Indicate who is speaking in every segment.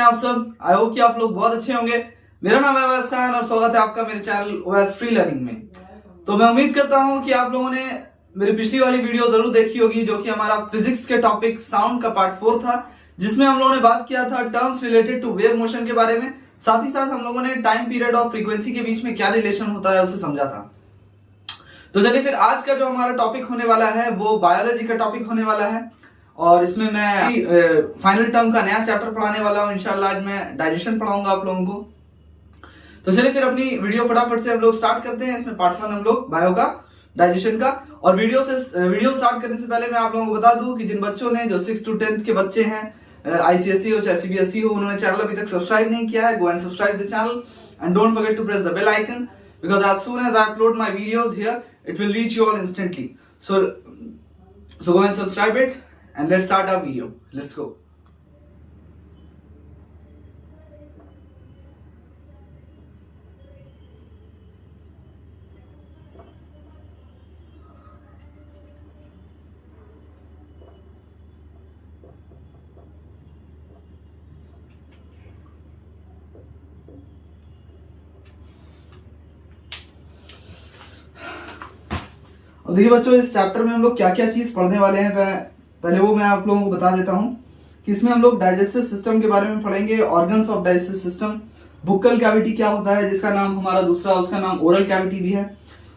Speaker 1: आप सब? I hope कि आप लोग बहुत अच्छे होंगे। मेरा नाम है अवैस खान और स्वागत है आपका मेरे चैनल अवैस फ्री लर्निंग में। तो मैं उम्मीद करता हूं कि आप लोगों ने मेरी पिछली वाली वीडियो जरूर देखी होगी, जो कि हमारा फिजिक्स के टॉपिक साउंड का पार्ट 4 था, जिसमें हम लोगों ने बात किया था terms related to wave motion के बारे में। साथ ही साथ हम लोगों ने टाइम पीरियड और फ्रीक्वेंसी के बीच में क्या रिलेशन होता है उसे समझा था। तो चलिए फिर आज का जो हमारा टॉपिक होने वाला है वो बायोलॉजी का टॉपिक होने वाला है, और इसमें मैं फाइनल टर्म का नया चैप्टर पढ़ाने वाला हूं। इंशाल्लाह आज मैं डाइजेशन पढ़ाऊंगा आप लोगों को। तो चलिए फिर अपनी वीडियो फटाफट से हम लोग स्टार्ट करते हैं। इसमें पार्ट 1 हम लोग बायो का, डाइजेशन का, और वीडियो स्टार्ट करने से पहले मैं आप लोगों को बता दूं कि जिन बच्चों ने जो 6 to 10th के बच्चे हैं, ICSE हो चाहे CBSE हो, उन्होंने चैनल अभी तक सब्सक्राइब नहीं किया है, go and subscribe the channel and don't forget to press the bell icon, because as soon as I upload my videos here, it will reach you all instantly. So go and subscribe it and let's start our video. Let's go. अब देखिए बच्चों, इस chapter में हम लोग क्या क्या चीज पढ़ने वाले हैं, पहले वो मैं आप लोगों को बता देता हूं कि इसमें हम लोग डाइजेस्टिव सिस्टम के बारे में पढ़ेंगे, organs of digestive system, Bukkal cavity क्या होता है जिसका नाम हमारा दूसरा उसका नाम ओरल कैविटी भी है,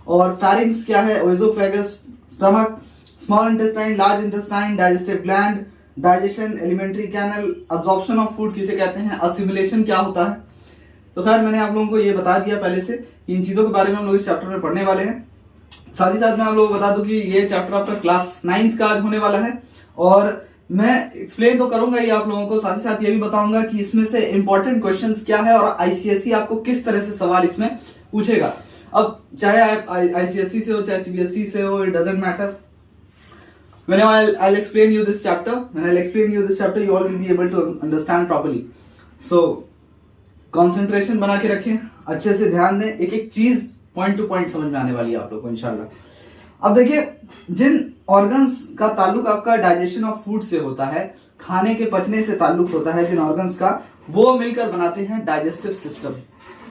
Speaker 1: और फेरिंक्स क्या है, oesophagus, stomach, small intestine, large intestine, digestive gland, digestion, alimentary canal, absorption of food किसे कहते हैं, असिमिलेशन क्या होता है। तो खैर मैंने आप लोगों को ये बता दिया पहले से कि इन चीजों के बारे में हम लोग इस चैप्टर में पढ़ने वाले हैं। साथ ही साथ मैं आप लोगों को बता दूं कि ये चैप्टर आपका क्लास 9th का आज होने वाला है, और मैं एक्सप्लेन तो करूंगा ही आप लोगों को, साथ ही साथ ये भी बताऊंगा कि इसमें से इंपॉर्टेंट क्वेश्चंस क्या है और ICSE आपको किस तरह से सवाल इसमें पूछेगा। अब चाहे आप ICSE से हो चाहे CBSE से हो, it doesn't matter. When I'll explain you this chapter, you all will be able to understand properly. So concentration बना के रखें, अच्छे से ध्यान दें, एक एक चीज पॉइंट टू पॉइंट समझ में आने वाली है आप लोग को इंशाल्लाह। अब देखिए, जिन ऑर्गन्स का ताल्लुक आपका डाइजेशन ऑफ फूड से होता है, खाने के पचने से ताल्लुक होता है जिन ऑर्गन्स का, वो मिलकर बनाते हैं डाइजेस्टिव सिस्टम।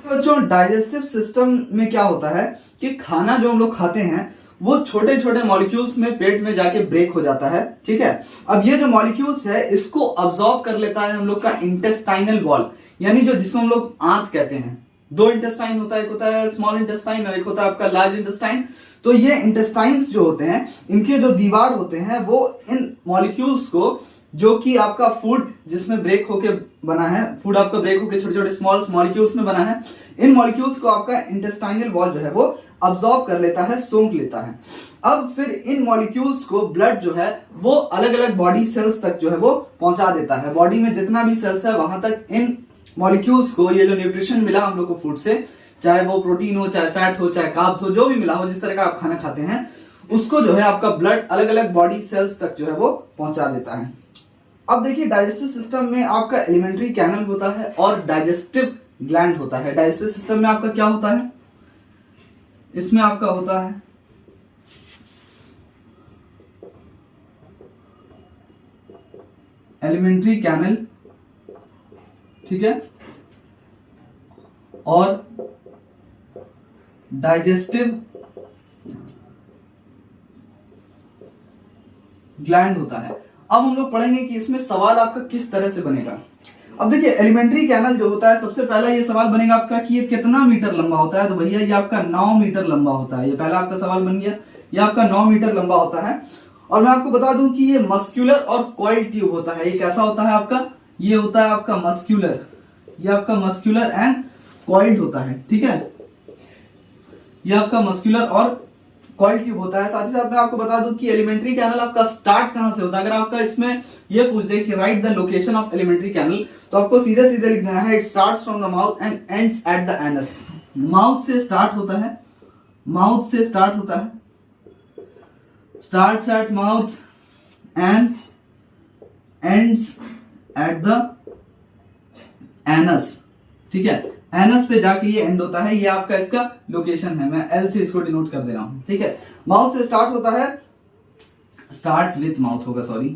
Speaker 1: बच्चों, डाइजेस्टिव सिस्टम में क्या होता है कि खाना जो हम लोग खाते हैं वो छोटे छोटे मॉलिक्यूल्स में पेट में जाके ब्रेक हो जाता है, ठीक है। अब ये जो मॉलिक्यूल्स है इसको अब्सॉर्ब कर लेता है हम लोग का इंटेस्टाइनल वॉल, यानी जो जिसको हम लोग आंत कहते हैं। 2 इंटेस्टाइन होता है, एक होता है स्मॉल इंटेस्टाइन और एक होता है आपका लार्ज इंटेस्टाइन। तो ये इंटेस्टाइन्स जो होते हैं, इनके जो दीवार होते हैं वो इन मॉलिक्यूल्स को, जो कि आपका फूड जिसमें ब्रेक होके बना है, फूड आपका ब्रेक होके छोटे छोटे स्मॉल मॉलिक्यूल्स में बना है, इन मॉलिक्यूल्स को आपका इंटेस्टाइनल वॉल जो है वो अब्सॉर्ब कर लेता है, सोख लेता है। अब फिर इन मॉलिक्यूल्स को ब्लड जो है वो अलग अलग बॉडी सेल्स तक जो है वो पहुंचा देता है। बॉडी में जितना भी सेल्स है वहां तक इन मॉलिक्यूल्स को, ये जो न्यूट्रिशन मिला हम लोग को फूड से, चाहे वो प्रोटीन हो, चाहे फैट हो, चाहे कार्ब्स हो, जो भी मिला हो, जिस तरह का आप खाना खाते हैं, उसको जो है आपका ब्लड अलग अलग बॉडी सेल्स तक जो है वो पहुंचा देता है। अब देखिए, डाइजेस्टिव सिस्टम में आपका एलिमेंट्री कैनल होता है और डाइजेस्टिव ग्लैंड होता है। डाइजेस्टिव सिस्टम में आपका क्या होता है, इसमें आपका होता है एलिमेंट्री कैनल, ठीक है, और डाइजेस्टिव ग्लैंड होता है। अब हम लोग पढ़ेंगे कि इसमें सवाल आपका किस तरह से बनेगा। अब देखिए, एलिमेंट्री कैनल जो होता है, सबसे पहला ये सवाल बनेगा आपका कि ये कितना मीटर लंबा होता है। तो भैया ये आपका 9 मीटर लंबा होता है। ये पहला आपका सवाल बन गया, ये आपका 9 मीटर लंबा होता है। और मैं आपको बता दूं कि ये मस्क्यूलर और कॉइल ट्यूब होता है। ये कैसा होता है आपका, ये होता है आपका मस्क्यूलर, ये आपका मस्क्यूलर एंड कॉइल्ड होता है, ठीक है। ये आपका मस्क्यूलर और कॉइल ट्यूब होता है। साथ ही साथ मैं आपको बता दूं कि एलिमेंट्री कैनल आपका स्टार्ट कहां से होता है। अगर आपका इसमें ये पूछ दे कि right the location of alimentary canal, तो आपको सीधे सीधे लिखना है, it starts from the mouth and ends at the anus. Mouth से स्टार्ट होता है, माउथ से स्टार्ट होता है, starts at mouth and ends at the anus, ठीक है। एनस पे जाके ये एंड होता है, ये आपका इसका लोकेशन है। मैं एल से इसको डिनोट कर दे रहा हूं, ठीक है। माउथ से स्टार्ट होता है, स्टार्ट्स विथ माउथ होगा, सॉरी,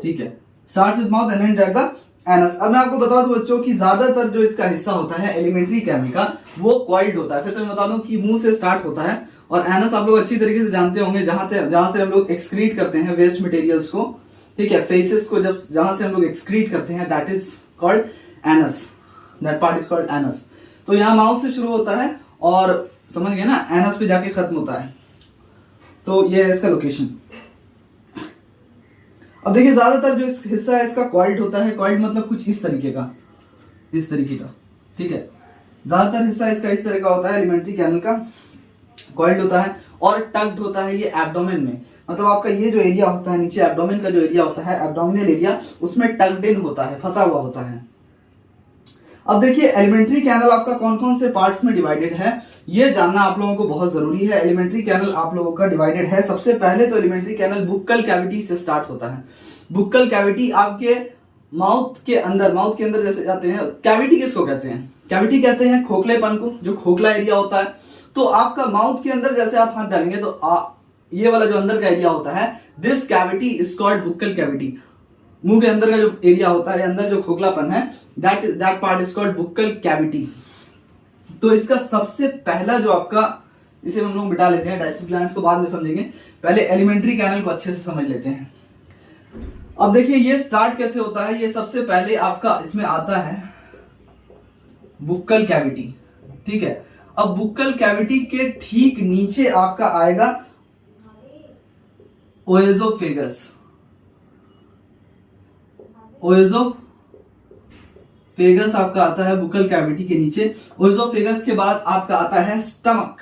Speaker 1: ठीक है, starts with mouth and and eight the anus. अब मैं आपको बता दूं बच्चों कि ज्यादातर जो इसका हिस्सा होता है एलिमेंट्री कैनल का वो कॉइल्ड होता है। फिर से मैं बता दूं कि मुंह से स्टार्ट होता है और एनस आप लोग अच्छी तरीके से जानते होंगे, जहां से हम लोग एक्सक्रीट करते हैं वेस्ट मटेरियल्स को, ठीक है, फेसेस को जब जहां से हम लोग एक्सक्रीट करते हैं that is called anus, that part is called anus. तो यहाँ माउथ से शुरू होता है और समझ गए ना, एनस पे जाके खत्म होता है। तो ये है इसका लोकेशन। अब देखिए ज्यादातर जो हिस्सा है इसका कॉइल्ड होता है। कॉइल्ड मतलब कुछ इस तरीके का, इस तरीके का, ठीक है। ज्यादातर हिस्सा इसका इस तरह का होता है, एलिमेंट्री कैनल का कॉइल्ड होता है और टक्ड होता है ये एब्डोमेन में। मतलब आपका ये जो एरिया होता है नीचे एब्डोमेन का जो एरिया होता है, एब्डोमिनल एरिया, उसमें टक्ड इन होता है, फंसा हुआ होता है। अब देखिए एलिमेंट्री कैनल आपका कौन कौन से पार्ट्स में डिवाइडेड है ये जानना आप लोगों को बहुत जरूरी है। एलिमेंट्री कैनल आप लोगों का डिवाइडेड है, सबसे पहले तो एलिमेंट्री कैनल बुक्कल कैविटी से स्टार्ट होता है। बुक्कल कैविटी आपके माउथ के अंदर जैसे जाते हैं। कैविटी किसको कहते हैं? कैविटी कहते हैं खोखलेपन को, जो खोखला एरिया होता है। तो आपका माउथ के अंदर जैसे आप हाथ डालेंगे तो ये वाला जो अंदर का एरिया होता है, this cavity is called Bukkal cavity. मुंह के अंदर का जो एरिया होता है, अंदर जो खोखलापन है, that part is called Bukkal cavity. तो इसका सबसे पहला जो आपका, इसे हम लोग मिटा लेते हैं, डाइजेस्टिव ग्लैंड्स को बाद में समझेंगे, पहले एलिमेंट्री कैनल को अच्छे से समझ लेते हैं। अब देखिए ये स्टार्ट कैसे होता है। ये सबसे पहले आपका इसमें आता है बुक्कल कैविटी, ठीक है। अब बुक्कल कैविटी के ठीक नीचे आपका आएगा ओएसोफेगस। ओएसोफेगस आपका आता है बुक्कल कैविटी के नीचे। ओएसोफेगस के बाद आपका आता है स्टमक।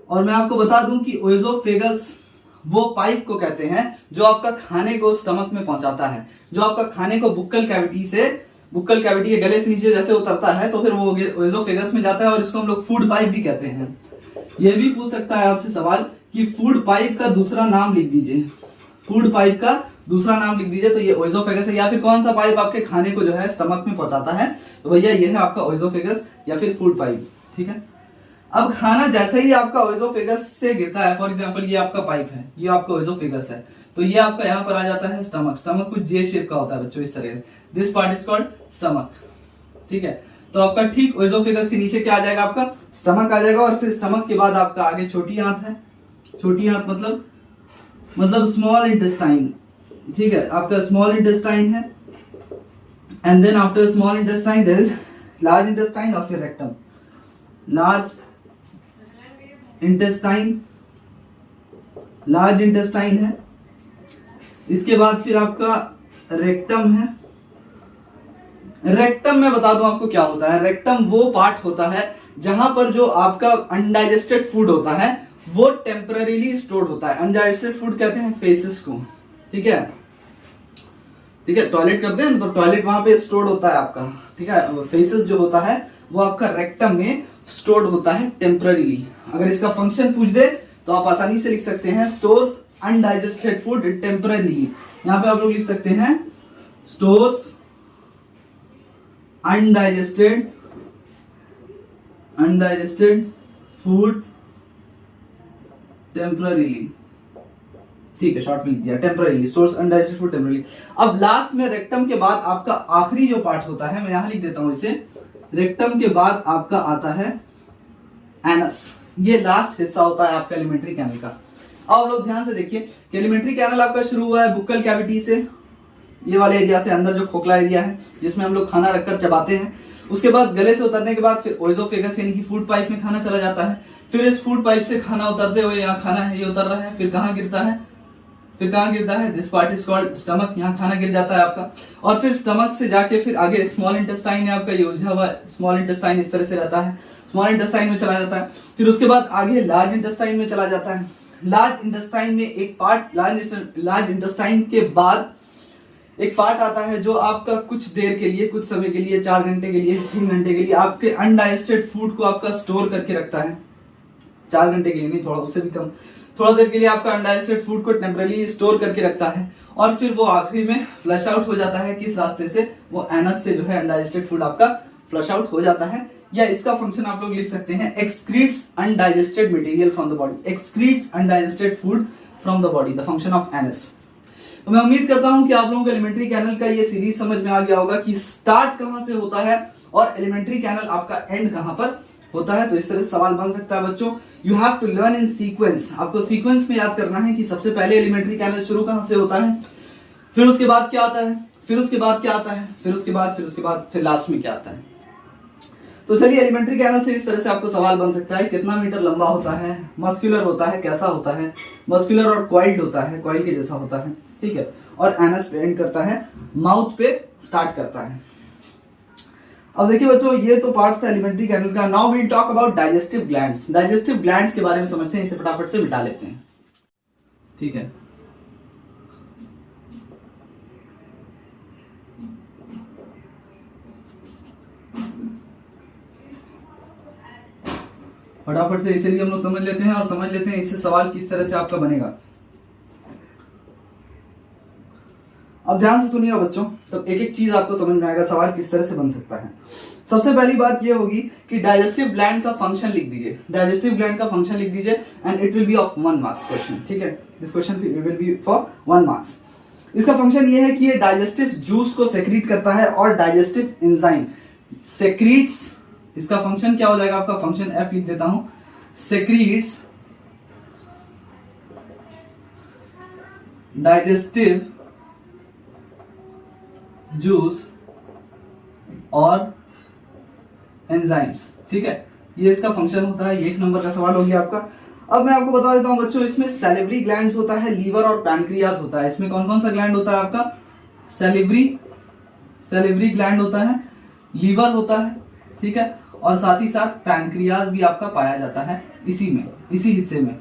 Speaker 1: और मैं आपको बता दूं कि ओएसोफेगस वो पाइप को कहते हैं जो आपका खाने को स्टमक में पहुंचाता है, जो आपका खाने को बुक्कल कैविटी के गले से नीचे जैसे उतरता है तो फिर वो ओएसोफेगस में जाता है, और इसको हम लोग फूड पाइप भी कहते हैं। ये भी पूछ सकता है आपसे सवाल कि फूड पाइप का दूसरा नाम लिख दीजिए, फूड पाइप का दूसरा नाम लिख दीजिए। तो ये ओएसोफेगस है, या फिर कौन सा पाइप आपके खाने को जो है स्टमक में पहुंचाता है, तो भैया ये है आपका ओएसोफेगस या फिर फूड पाइप, ठीक है। अब खाना जैसे ही आपका ओएसोफेगस से गिरता है, फॉर एग्जांपल ये आपका पाइप है, ये आपका ओएसोफेगस है, तो ये आपका यहाँ पर आ जाता है स्टमक। स्टमक कुछ जे शेप का होता है बच्चों, इस तरह, this part is called stomach, ठीक है। तो आपका ठीक ओएसोफेगस के नीचे क्या आ जाएगा, आपका स्टमक आ जाएगा। और फिर स्टमक के बाद आपका आगे छोटी आंत है। छोटी आंत मतलब स्मॉल इंटेस्टाइन, ठीक है, आपका स्मॉल इंटेस्टाइन है। And then after small intestine there is large intestine और फिर रेक्टम। लार्ज इंटेस्टाइन है। इसके बाद फिर आपका रेक्टम है। रेक्टम में बता दूं आपको क्या होता है। रेक्टम वो पार्ट होता है जहां पर जो आपका अनडाइजेस्टेड फूड होता है वो टेम्पररीली स्टोर्ड होता है। अनडाइजेस्टेड फूड कहते हैं फेसेस को, ठीक है, ठीक है। टॉयलेट करते हैं तो टॉयलेट वहां पे स्टोर्ड होता है आपका, ठीक है। फेसेस जो होता है वो आपका रेक्टम में स्टोर्ड होता है टेम्पररीली। अगर इसका फंक्शन पूछ दे तो आप आसानी से लिख सकते हैं स्टोर्स अनडाइजेस्टेड फूड टेम्पररीली। यहां पे आप लोग लिख सकते हैं स्टोर्स अनडाइजेस्टेड फूड टेम्पररीली, ठीक है, शॉर्ट में लिख दिया temporarily, source undigested food temporarily. अब लास्ट में रेक्टम के बाद आपका आखिरी जो पार्ट होता है, मैं यहां लिख देता हूं इसे, रेक्टम के बाद आपका आता है एनस। ये लास्ट हिस्सा होता है आपका एलिमेंट्री कैनल का। अब आप लोग ध्यान से देखिए कि एलिमेंट्री कैनल आपका शुरू हुआ है बुक्कल कैविटी से, ये वाले एरिया से, अंदर जो खोखला एरिया है जिसमें हम लोग खाना रखकर चबाते हैं। उसके बाद गले से उतरने के बाद फिर ओएसोफेगस यानी कि फूड पाइप में खाना चला जाता है। फिर इस फूड पाइप से खाना उतरते हुए, यहाँ खाना है ये उतर रहा है, फिर कहाँ गिरता है, this part is called stomach. यहाँ खाना गिर जाता है आपका, और फिर स्टमक से जाके फिर आगे स्मॉल इंटेस्टाइन है आपका, ये उलझा हुआ स्मॉल इंटेस्टाइन इस तरह से रहता है, स्मॉल इंटेस्टाइन में चला जाता है। फिर उसके बाद आगे लार्ज इंटेस्टाइन में चला जाता है। लार्ज इंटेस्टाइन में एक पार्ट, लार्ज इंटेस्टाइन के बाद एक पार्ट आता है जो आपका कुछ देर के लिए, कुछ समय के लिए, 4 घंटे के लिए, 3 घंटे के लिए आपके अनडाइजेस्टेड फूड को आपका स्टोर करके रखता है। 4 घंटे के लिए नहीं, थोड़ा उससे भी कम, थोड़ा देर के लिए आपका अनडाइजेस्टेड फूड को टेम्पररी स्टोर करके रखता है। और फिर वो आखिरी में फ्लश आउट हो जाता है। किस रास्ते से? वो एनस से जो है अनडाइजेस्टेड फूड आपका फ्लश आउट हो जाता है। या इसका फंक्शन आप लोग लिख सकते हैं excretes undigested material from the body, excretes undigested food from the body, the function of anus. तो मैं उम्मीद करता हूं कि आप लोगों को एलिमेंट्री कैनल का ये सीरीज समझ में आ गया होगा कि स्टार्ट कहां से होता है और एलिमेंट्री कैनल आपका एंड कहां पर होता है। तो इस तरह से सवाल बन सकता है बच्चों। You have to learn in sequence, आपको सीक्वेंस में याद करना है कि सबसे पहले एलिमेंट्री कैनल शुरू कहां से होता है, फिर उसके बाद क्या आता है, फिर उसके बाद क्या आता है, फिर उसके बाद फिर लास्ट में क्या आता है। तो चलिए एलिमेंट्री कैनल से इस तरह से आपको सवाल बन सकता है, कितना मीटर लंबा होता है, मस्कुलर होता है, कैसा होता है, मस्कुलर और कॉइल्ड होता है, कॉइल के जैसा होता है, ठीक है, और एनस पे एंड करता है, माउथ पे स्टार्ट करता है। अब देखिए बच्चों ये तो पार्ट था एलिमेंट्री कैनल का। Now we will talk about digestive glands. Digestive glands के बारे में समझते हैं, इसे फटाफट से मिटा लेते हैं, ठीक है। फटाफट से इसे भी हम लोग समझ लेते हैं और समझ लेते हैं इससे सवाल किस तरह से आपका बनेगा। अब ध्यान से सुनिएगा बच्चों, तब एक एक चीज आपको समझ में आएगा सवाल किस तरह से बन सकता है। सबसे पहली बात ये होगी कि डाइजेस्टिव ग्लैंड का फंक्शन लिख दीजिए, डाइजेस्टिव ग्लैंड का फंक्शन लिख दीजिए and it will be of 1 marks question, ठीक है। This question will be for 1 marks. इसका फंक्शन ये है कि ये डाइजेस्टिव जूस को सेक्रीट करता है और डाइजेस्टिव एंजाइम सेक्रीट्स, इसका फंक्शन क्या हो जाएगा आपका, फंक्शन एफ लिख देता हूं, सेक्रीट्स डाइजेस्टिव जूस और एंजाइम्स, ठीक है। ये इसका फंक्शन होता है, ये 1 नंबर का सवाल हो गया आपका। अब मैं आपको बता देता हूं बच्चों, इसमें सैलिवरी ग्लैंड्स होता है, लीवर और पैनक्रियाज होता है। इसमें कौन कौन सा ग्लैंड होता है आपका, सैलिवरी ग्लैंड होता है, लीवर होता है, ठीक है, और साथ ही साथ पैनक्रियाज भी आपका पाया जाता है इसी में, इसी हिस्से में।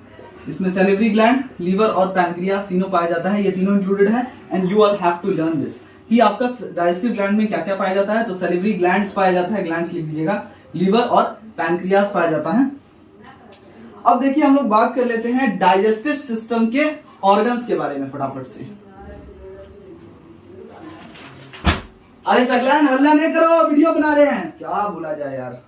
Speaker 1: इसमें सैलिवरी ग्लैंड, लीवर और पैनक्रियाज तीनों पाया जाता है, ये तीनों इंक्लूडेड है and you all have to learn this कि आपका डाइजेस्टिव ग्लैंड में क्या क्या पाया जाता है। तो सैलिवरी ग्लैंड्स पाया जाता है, ग्लैंड्स लिख दीजिएगा, लीवर और पैनक्रियाज पाया जाता है। अब देखिए हम लोग बात कर लेते हैं डाइजेस्टिव सिस्टम के ऑर्गन्स के बारे में फटाफट से। अरे सकलैन हल्ला नहीं करो, वीडियो बना रहे हैं, क्या बोला जाए यार।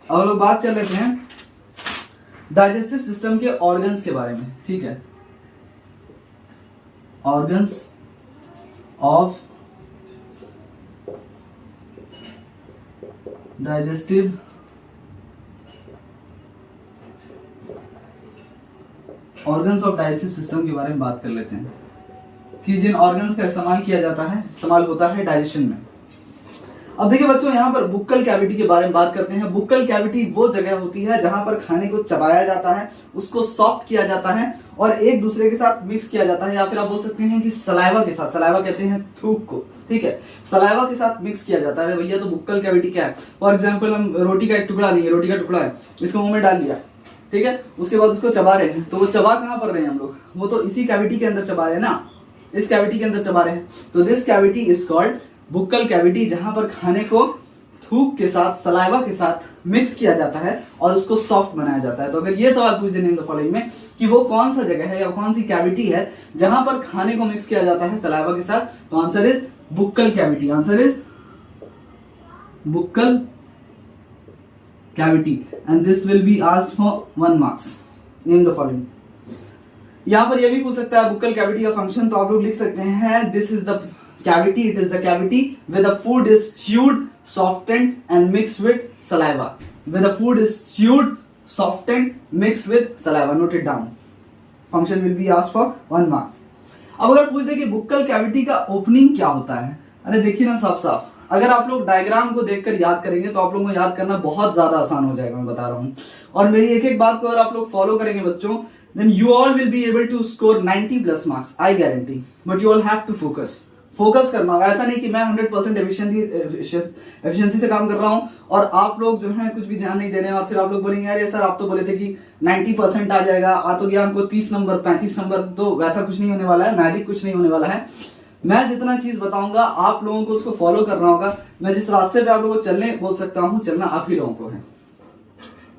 Speaker 1: अब लोग बात कर लेते हैं डाइजेस्टिव सिस्टम के ऑर्गन्स के बारे में, ठीक है। ऑर्गन्स ऑफ डाइजेस्टिव सिस्टम के बारे में बात कर लेते हैं कि जिन ऑर्गन्स का इस्तेमाल किया जाता है, इस्तेमाल होता है डाइजेशन में। अब देखिए बच्चों यहाँ पर बुक्कल कैविटी के बारे में बात करते हैं। बुक्कल कैविटी वो जगह होती है जहां पर खाने को चबाया जाता है, उसको सॉफ्ट किया जाता है और एक दूसरे के साथ मिक्स किया जाता है, या फिर आप बोल सकते हैं कि सलाइवा के साथ, सलाइवा कहते हैं थूक को, ठीक है, सलाइवा के साथ मिक्स किया जाता है। भैया तो बुक्कल कैविटी क्या है, फॉर एग्जाम्पल हम रोटी का एक टुकड़ा नहीं है, रोटी का टुकड़ा है, इसको मुंह में डाल दिया, ठीक है, उसके बाद उसको चबा रहे हैं, तो वो चबा कहां पर रहे हैं हम लोग, वो तो इसी कैविटी के अंदर चबा रहे हैं ना, इस कैविटी के अंदर चबा रहे हैं। तो this cavity is called Bukkal cavity, जहां पर खाने को थूक के साथ, सलाइवा के साथ मिक्स किया जाता है और उसको सॉफ्ट बनाया जाता है। तो अगर ये सवाल पूछ देने फॉलोइंग में कि वो कौन सा जगह है या कौन सी कैविटी है जहां पर खाने को मिक्स किया जाता है सलाइवा के साथ, तो answer is Bukkal cavity, answer is Bukkal cavity and this will be asked for 1 marks. Name the following. यहां पर यह भी पूछ सकता है बुक्कल कैविटी का फंक्शन, तो आप लोग लिख सकते हैं this is the cavity, it is the cavity where the food is chewed, softened and mixed with saliva, where the food is chewed, softened, mixed with saliva. Note it down. Function will be asked for 1 marks. अब अगर पूछ दे कि Bukkal cavity का opening क्या होता है, अरे देखिए ना साफ साफ, अगर आप लोग डायग्राम को देखकर याद करेंगे तो आप लोगों को याद करना बहुत ज्यादा आसान हो जाएगा, मैं बता रहा हूं। और मेरी एक एक बात को अगर आप लोग फॉलो करेंगे बच्चों, then you all will be able to score 90 plus marks, I guarantee. But you all have to focus. Focus करना होगा, ऐसा नहीं कि मैं 100% एफिशिएंसी से काम कर रहा हूं और आप लोग जो है कुछ भी ध्यान नहीं दे रहे हैं और फिर आप लोग बोलेंगे यार ये सर आप तो बोले थे कि 90% आ जाएगा, आ तो गया हमको 30 नंबर 35 नंबर। तो वैसा कुछ नहीं होने वाला है, मैजिक कुछ नहीं होने वाला है। मैं जितना चीज बताऊंगा आप लोगों को उसको फॉलो करना होगा। मैं जिस रास्ते पे आप लोगों को चलने बोल सकता हूं, चलना आप ही लोगों को है।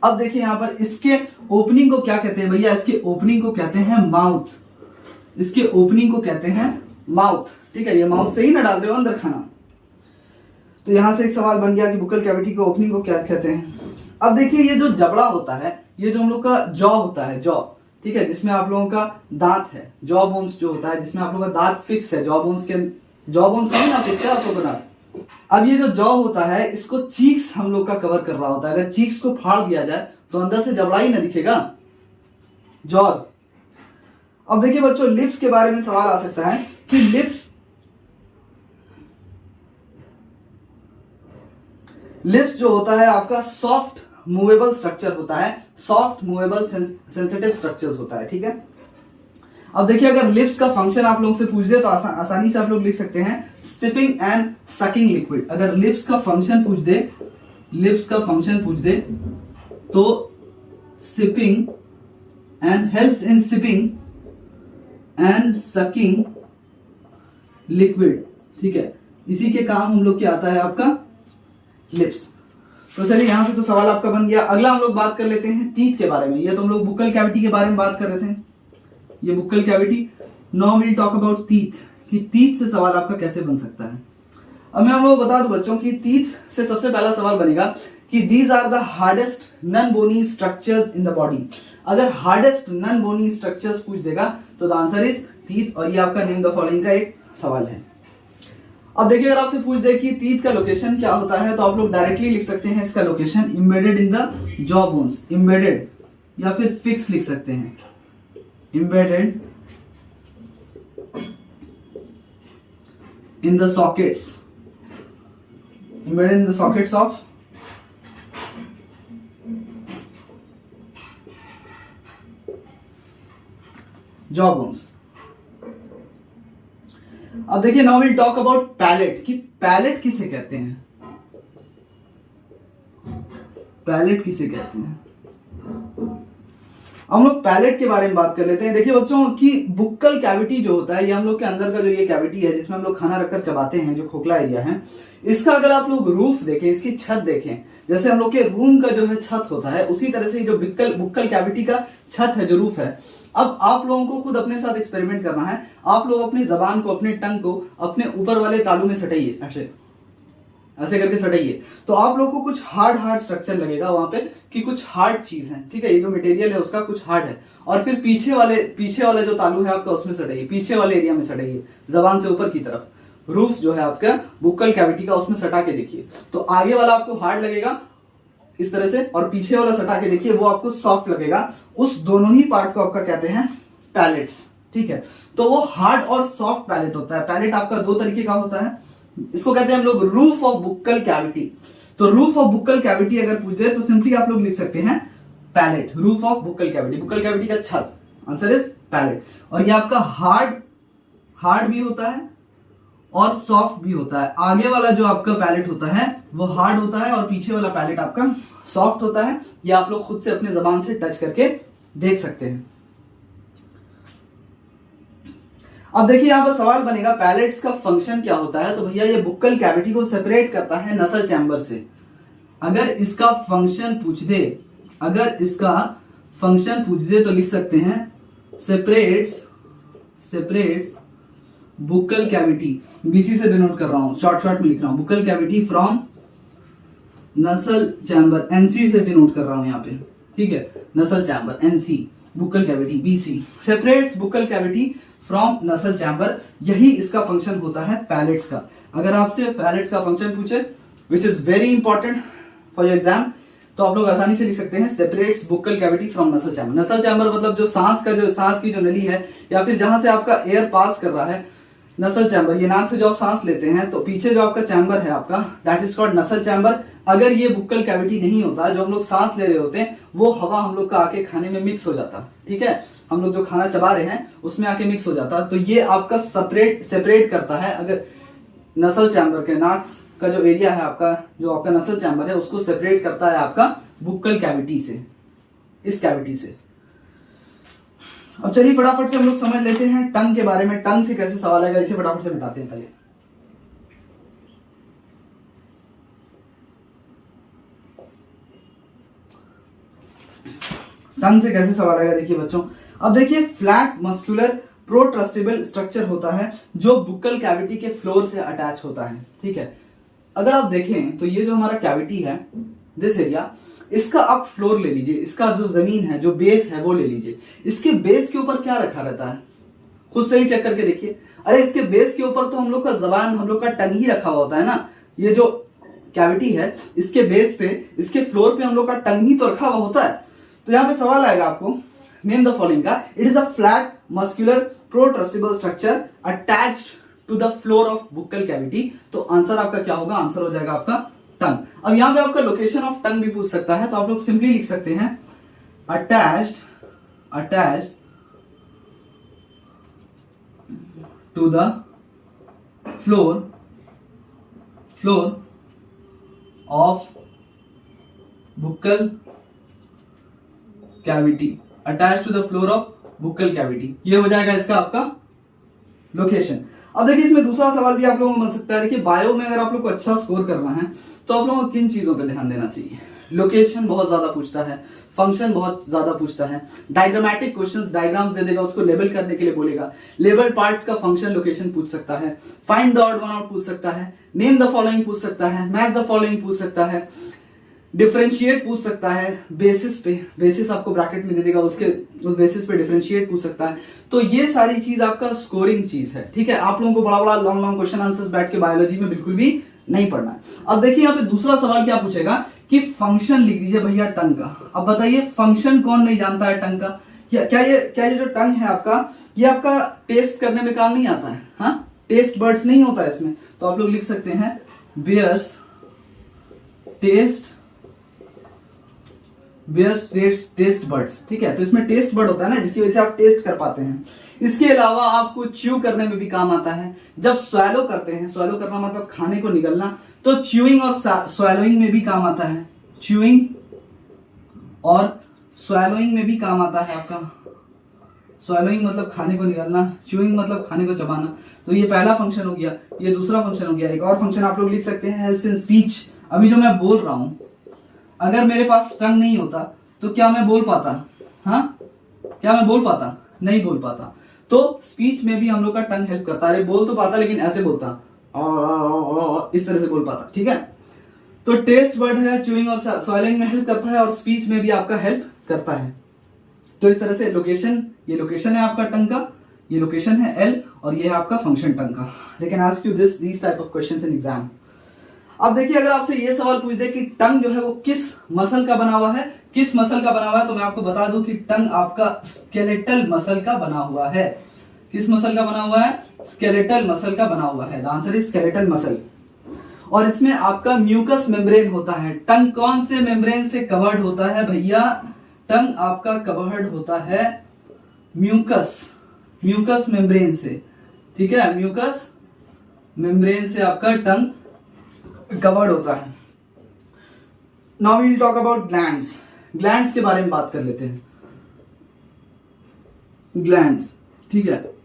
Speaker 1: अब देखिए यहाँ पर इसके ओपनिंग को क्या कहते हैं भैया, इसके ओपनिंग को कहते हैं माउथ, इसके ओपनिंग को कहते हैं माउथ, ठीक है। ये माउथ से ही ना डाल रहे हो अंदर खाना। तो यहां से एक सवाल बन गया कि बुक्कल कैविटी के ओपनिंग को क्या कहते हैं। अब देखिए ये जो जबड़ा होता है, ये जो हम लोग का जॉ होता है, जॉ, ठीक है, जिसमें आप लोगों का दांत है, जॉ बोन्स जो होता है जिसमें आप लोगों का दांत फिक्स है, जॉ बोन्स नहीं ना फिक्स है आप लोगों का दांत। अब ये जो जॉ होता है इसको चीक्स हम लोग का कवर कर रहा होता है। अगर चीक्स को फाड़ दिया जाए तो अंदर से जबड़ा ही ना दिखेगा, जॉज। अब देखिए बच्चों, लिप्स के बारे में सवाल आ सकता है कि लिप्स जो होता है आपका सॉफ्ट मूवेबल स्ट्रक्चर होता है, सॉफ्ट मूवेबल सेंसिटिव स्ट्रक्चर्स होता है, ठीक है। अब देखिए, अगर लिप्स का फंक्शन आप लोगों से पूछ दे तो आसानी से आप लोग लिख सकते हैं सिपिंग एंड सकिंग लिक्विड। अगर लिप्स का फंक्शन पूछ दे तो sipping and helps in sipping and sucking liquid, ठीक है। इसी के काम हम लोग क्या आता है आपका लिप्स। तो चलिए यहां से तो सवाल आपका बन गया। अगला हम लोग बात कर लेते हैं टीथ के बारे में। ये तो हम लोग बुक्कल कैविटी के बारे में बात कर रहे थे, ये buccal cavity. Now we talk about teeth, कि टीथ से सवाल आपका कैसे बन सकता है। अब मैं हम लोग बता दूं बच्चों कि टीथ से सबसे पहला सवाल बनेगा कि these are the hardest non bony structures in the body. अगर हार्डेस्ट नॉन बोनी स्ट्रक्चर्स पूछ देगा तो द आंसर इज टीथ, और ये आपका नेम द फॉलोइंग का एक सवाल है। अब देखिए, अगर आपसे पूछ दे कि टीथ का लोकेशन क्या होता है तो आप लोग डायरेक्टली लिख सकते हैं इसका location embedded in the jaw bones, embedded या फिर फिक्स लिख सकते हैं, embedded in the sockets, embedded in the sockets of jaw bones। अब देखिए, now will talk about palate, कि पैलेट किसे कहते हैं, पैलेट किसे कहते हैं। हम लोग पैलेट के बारे में बात कर लेते हैं। देखिए बच्चों कि बुक्कल कैविटी जो होता है, ये हम लोग के अंदर का जो ये कैविटी है जिसमें हम लोग खाना रखकर चबाते हैं, जो खोखला एरिया है, इसका अगर आप लोग रूफ देखें, इसकी छत देखें, जैसे हम लोग के रूम का जो है छत होता है, उसी तरह से जो बुक्कल कैविटी का छत है, जो रूफ है। अब आप लोगों को खुद अपने साथ एक्सपेरिमेंट करना है। आप लोग अपनी जबान को, अपने टंग को अपने ऊपर वाले तालू में सटाइए, ऐसे करके सटाइए, तो आप लोग को कुछ हार्ड स्ट्रक्चर लगेगा वहां पे, कि कुछ हार्ड चीज है, ठीक है। ये जो मटेरियल है उसका कुछ हार्ड है। और फिर पीछे वाले जो तालू है आपका, उसमें सटाइए, पीछे वाले एरिया में सटाइए, जबान से ऊपर की तरफ, रूफ जो है आपका बुक्कल कैविटी का, उसमें सटा के देखिए, तो आगे वाला आपको हार्ड लगेगा इस तरह से, और पीछे वाला सटा के देखिए वो आपको सॉफ्ट लगेगा। उस दोनों ही पार्ट को आपका कहते हैं पैलेट्स, ठीक है। तो वो हार्ड और सॉफ्ट पैलेट होता है। पैलेट आपका दो तरीके का होता है, इसको कहते हैं हम लोग रूफ ऑफ बुक्कल कैविटी। तो रूफ ऑफ बुक्कल कैविटी अगर पूछते तो सिंपली आप लोग लिख सकते हैं palate, roof of buccal cavity, buccal cavity का छत, आंसर इज पैलेट। और ये आपका हार्ड भी होता है और सॉफ्ट भी होता है। आगे वाला जो आपका पैलेट होता है वो हार्ड होता है और पीछे वाला पैलेट आपका सॉफ्ट होता है। ये आप लोग खुद से अपने जबान से टच करके देख सकते हैं। अब देखिए, यहां पर सवाल बनेगा पैलेट्स का फंक्शन क्या होता है। तो भैया, ये बुक्कल कैविटी को सेपरेट करता है नसल चैम्बर से। अगर इसका फंक्शन पूछ दे तो लिख सकते हैं सेपरेट्स बुक्कल कैविटी, बीसी से डिनोट कर रहा हूं, शॉर्ट में लिख रहा हूं, बुक्कल कैविटी फ्रॉम नसल चैम्बर, एनसी से डिनोट कर रहा हूं यहां पे, ठीक है। नसल chamber NC, Bukkal cavity BC, separates Bukkal cavity from नसल चैम्बर, यही इसका फंक्शन होता है पैलेट्स का। अगर आपसे पैलेट्स का फंक्शन पूछे, which is very important for your exam, तो आप लोग आसानी से लिख सकते हैं सेपरेट्स बुक्कल कैविटी फ्रॉम नसल चैम्बर। नसल चैम्बर मतलब जो सांस की जो नली है, या फिर जहां से आपका एयर पास कर रहा है, नसल चैम्बर, ये नाक से जो आप सांस लेते हैं तो पीछे जो आपका चैम्बर है आपका, दैट इज कॉल्ड नसल चैम्बर। अगर ये बुक्कल कैविटी नहीं होता, जो हम लोग सांस ले रहे होते हैं, वो हवा हम लोग का आके खाने में मिक्स हो जाता, ठीक है। हम लोग जो खाना चबा रहे हैं उसमें आके मिक्स हो जाता, तो ये आपका सेपरेट करता है। अगर नसल चैम्बर के नाक का जो एरिया है आपका, जो आपका नसल चैम्बर है, उसको सेपरेट करता है आपका बुक्कल कैविटी से, इस कैविटी से। अब चलिए फटाफट से हम लोग समझ लेते हैं टंग के बारे में। टंग से कैसे सवाल आएगा, इसे फटाफट से बताते हैं पहले। टंग से कैसे सवाल आएगा, देखिए बच्चों। अब देखिए, फ्लैट मस्कुलर प्रोट्रस्टेबल स्ट्रक्चर होता है जो बुक्कल कैविटी के फ्लोर से अटैच होता है, ठीक है। अगर आप देखें तो ये जो हमारा कैविटी है, दिस एरिया, इसका आप फ्लोर ले लीजिए, इसका जो जमीन है, जो बेस है वो ले लीजिए। इसके बेस के ऊपर क्या रखा रहता है, खुद से ही चेक करके देखिए। अरे इसके बेस के ऊपर तो हम लोग का जबान, हम लोग का टंग ही रखा हुआ होता है ना। ये जो कैविटी है, इसके बेस पे, इसके फ्लोर पे हम लोग का टंग ही तो रखा हुआ होता है। तो यहाँ पे सवाल आएगा आपको, नेम द फॉलोइंग का। It is a flat muscular protrusible structure attached to the floor of buccal cavity. तो आंसर आपका क्या होगा, आंसर हो जाएगा आपका टंग। अब यहाँ पे आपका लोकेशन ऑफ टंग भी पूछ सकता है, तो आप लोग सिंपली लिख सकते हैं attached to the floor of buccal cavity, attach to the floor of buccal cavity. ये हो जाएगा इसका आपका लोकेशन। अब देखिए इसमें दूसरा सवाल भी आप लोगों को बन सकता है। देखिए बायो में अगर आप लोग को अच्छा स्कोर करना है तो आप लोगों को किन चीजों पर ध्यान देना चाहिए। लोकेशन बहुत ज्यादा पूछता है, फंक्शन बहुत ज्यादा पूछता है, डायग्रामेटिक क्वेश्चंस, डायग्राम्स दे देगा, उसको लेबल करने के लिए बोलेगा, लेबल पार्ट्स का फंक्शन लोकेशन पूछ सकता है, find the odd one out पूछ सकता है, नेम द फॉलोइंग पूछ सकता है, मैच द फॉलोइंग पूछ सकता है, डिफरेंशिएट पूछ सकता है, बेसिस पे, बेसिस आपको ब्रैकेट में दे देगा, उसके उस बेसिस पे डिफरेंशिएट पूछ सकता है। तो ये सारी चीज आपका स्कोरिंग चीज है, ठीक है। आप लोगों को बड़ा बड़ा लॉन्ग लॉन्ग क्वेश्चन आंसर्स बैठ के बायोलॉजी में बिल्कुल भी नहीं पढ़ना है। अब देखिए यहाँ पे दूसरा सवाल क्या पूछेगा कि फंक्शन लिख दीजिए भैया टंग का। अब बताइए फंक्शन कौन नहीं जानता है टंग का। क्या ये जो टंग है आपका, ये आपका टेस्ट करने में काम नहीं आता है, हाँ, टेस्ट बर्ड्स नहीं होता है इसमें। तो आप लोग लिख सकते हैं बियर्स टेस्ट बर्ड्स, ठीक है। तो इसमें टेस्ट बर्ड होता है ना, जिसकी वजह से आप टेस्ट कर पाते हैं। इसके अलावा आपको च्यू करने में भी काम आता है। जब स्वैलो करते हैं, स्वैलो करना मतलब खाने को निगलना, तो च्यूइंग और स्वैलोइंग में भी काम आता है। च्यूइंग और स्वैलोइंग में भी काम आता है आपका। स्वैलोइंग मतलब खाने को निगलना, च्यूइंग मतलब खाने को चबाना। तो ये पहला फंक्शन हो गया, ये दूसरा फंक्शन हो गया। एक और फंक्शन आप लोग लिख सकते हैं, हेल्प्स इन स्पीच। अभी जो मैं बोल रहा हूं, अगर मेरे पास टंग नहीं होता तो क्या मैं बोल पाता, हाँ, क्या मैं बोल पाता, नहीं बोल पाता। तो स्पीच में भी हम लोग का टंग हेल्प करता है। बोल तो पाता लेकिन ऐसे बोलता, इस तरह से बोल पाता, ठीक है। तो टेस्ट वर्ड है, च्यूइंग और स्वैलिंग में हेल्प करता है, और स्पीच में भी आपका हेल्प करता है। तो इस तरह से लोकेशन, ये लोकेशन है आपका टंग का, ये लोकेशन है एल, और ये है आपका फंक्शन टंग का। They can ask you this type of questions in exam. अब देखिए अगर आपसे ये सवाल पूछ दे कि टंग जो है वो किस मसल का बना हुआ है, किस मसल का बना हुआ है, तो मैं आपको बता दूं कि टंग आपका स्केलेटल मसल का बना हुआ है। किस मसल का बना हुआ है, स्केलेटल मसल का बना हुआ है। The answer is skeletal muscle. और इसमें आपका म्यूकस मेम्ब्रेन होता है। टंग कौन से मेम्ब्रेन से कवर्ड होता है भैया, टंग आपका कवर्ड होता है म्यूकस मेम्ब्रेन से, ठीक है। म्यूकस मेम्ब्रेन से आपका टंग कवर्ड होता है। Now we will talk about glands. Glands के बारे में बात कर लेते हैं। ग्लैंड्स, ठीक है,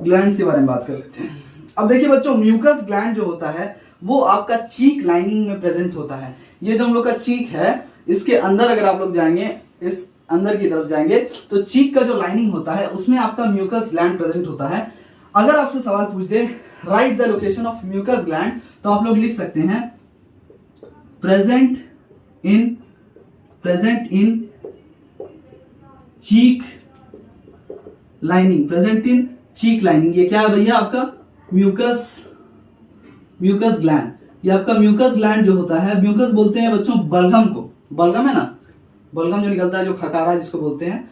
Speaker 1: ग्लैंड्स के बारे में बात कर लेते हैं। अब देखिए बच्चों, म्यूकस ग्लैंड जो होता है वो आपका चीक लाइनिंग में प्रेजेंट होता है। ये जो हम लोग का चीक है, इसके अंदर अगर आप लोग जाएंगे, इस अंदर की तरफ जाएंगे, तो चीक का जो लाइनिंग होता है उसमें आपका म्यूकस ग्लैंड प्रेजेंट होता है। अगर आपसे सवाल पूछ दे write the location of mucus gland, तो आप लोग लिख सकते हैं present in cheek lining, present in cheek lining. ये क्या है भैया, आपका म्यूकस ग्लैंड। ये आपका म्यूकस ग्लैंड जो होता है, म्यूकस बोलते हैं बच्चों बलगम को। बलगम है ना, बलगम जो निकलता है, जो खटारा जिसको बोलते हैं,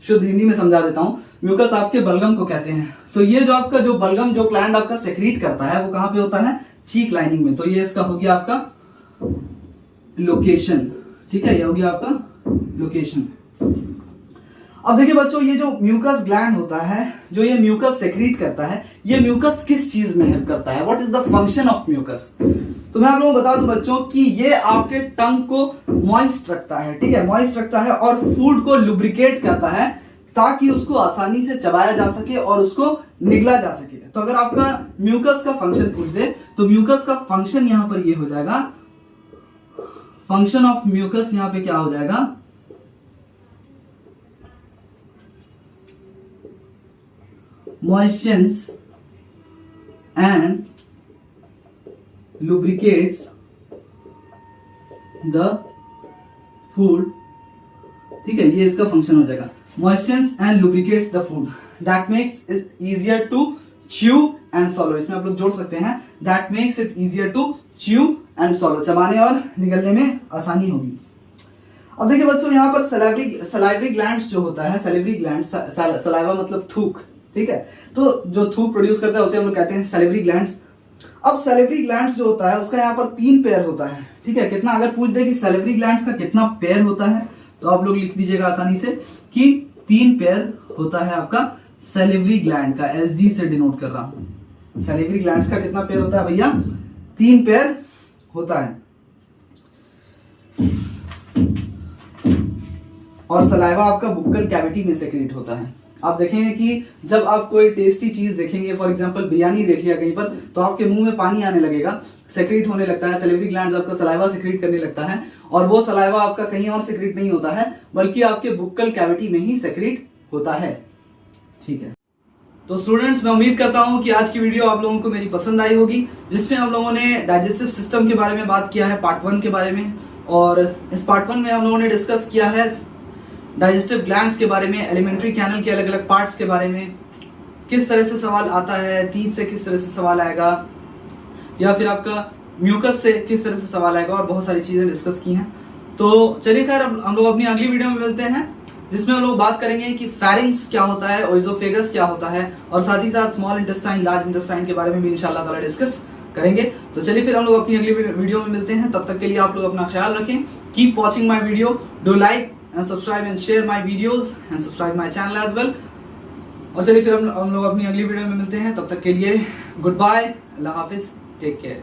Speaker 1: शुद्ध हिंदी में समझा देता हूं, म्यूकस आपके बलगम को कहते हैं। तो ये जो आपका जो बलगम जो ग्लैंड आपका सेक्रीट करता है वो कहां पे होता है, चीक लाइनिंग में। तो ये इसका हो गया आपका लोकेशन, ठीक है, ये हो गया आपका लोकेशन। अब देखिए बच्चों, ये जो म्यूकस ग्लैंड होता है, जो ये म्यूकस सेक्रीट करता है, ये म्यूकस किस चीज में हेल्प करता है, what is the function of mucus. तो मैं आप लोगों को बता दूं बच्चों कि ये आपके टंग को मॉइस्ट रखता है, ठीक है, मॉइस्ट रखता है, और फूड को लुब्रिकेट करता है ताकि उसको आसानी से चबाया जा सके और उसको निगला जा सके। तो अगर आपका म्यूकस का फंक्शन पूछ दे, तो म्यूकस का फंक्शन यहां पर ये हो जाएगा, फंक्शन ऑफ म्यूकस यहां पे क्या हो जाएगा, moistens and lubricates the food, ठीक है, ये इसका फंक्शन हो जाएगा। Moistens and lubricates the food that makes it easier to chew and swallow, इसमें आप लोग जोड़ सकते हैं that makes it easier to chew and swallow, चबाने और निगलने में आसानी होगी। अब देखिए बच्चों, यहाँ पर सलाइवरी ग्लैंड्स जो होता है, सैलिवरी ग्लैंड्स, सलाइवा मतलब थूक, ठीक है, तो जो थूक प्रोड्यूस करता है उसे हम लोग कहते हैं सैलिवरी ग्लैंड्स। अब सैलिवरी ग्लैंड्स जो होता है उसका यहाँ पर 3 पेयर होता है, ठीक है। कितना, अगर पूछ दे कि सैलिवरी ग्लैंड्स का कितना पेयर होता है तो आप लोग लिख दीजिएगा आसानी से कि 3 पेयर होता है आपका सैलिवरी ग्लैंड का, एसजी से डिनोट कर रहा हूं। सैलिवरी ग्लैंड्स का कितना पेयर होता है भैया? 3 पेयर होता है। और सलाइवा आपका बुक्कल कैविटी में सेक्रेट होता है। आप देखेंगे कि जब आप कोई टेस्टी चीज देखेंगे, फॉर एग्जांपल बिरयानी देख लिया कहीं पर, तो आपके मुंह में पानी आने लगेगा, सेक्रेट होने लगता है, सैलिवरी ग्लैंड्स आपका सलाइवा सेक्रेट करने लगता है, और वो सलाइवा आपका कहीं और सेक्रेट नहीं होता है बल्कि आपके बुक्कल कैविटी में ही सेक्रेट होता है, ठीक है। तो स्टूडेंट्स, मैं उम्मीद करता हूं कि आज की वीडियो आप लोगों को मेरी पसंद आई होगी, जिसमें हम लोगों ने डाइजेस्टिव सिस्टम के बारे में बात किया है, पार्ट 1 के बारे में, और इस पार्ट 1 में हम लोगों ने डिस्कस किया है डाइजेस्टिव ग्लैंड्स के बारे में, एलिमेंट्री कैनल के अलग अलग पार्ट्स के बारे में, किस तरह से सवाल आता है, तीत से किस तरह से सवाल आएगा, या फिर आपका म्यूकस से किस तरह से सवाल आएगा, और बहुत सारी चीजें डिस्कस की हैं। तो चलिए खैर, हम लोग अपनी अगली वीडियो में मिलते हैं, जिसमें हम लोग बात करेंगे कि फेरिंग्स क्या होता है, ओइसोफेगस क्या होता है, और साथ ही साथ स्मॉल इंटेस्टाइन, लार्ज इंटेस्टाइन के बारे में भी इंशाल्लाह ताला डिस्कस करेंगे। तो चलिए फिर हम लोग अपनी अगली वीडियो में मिलते हैं, तब तक के लिए आप लोग अपना ख्याल रखें। Keep watching my video, do like and subscribe and share my videos and subscribe my channel as well। और चलिए फिर हम लोग अपनी अगली वीडियो में मिलते हैं, तब तक के लिए गुड बाय, अल्लाह हाफिज, टेक केयर।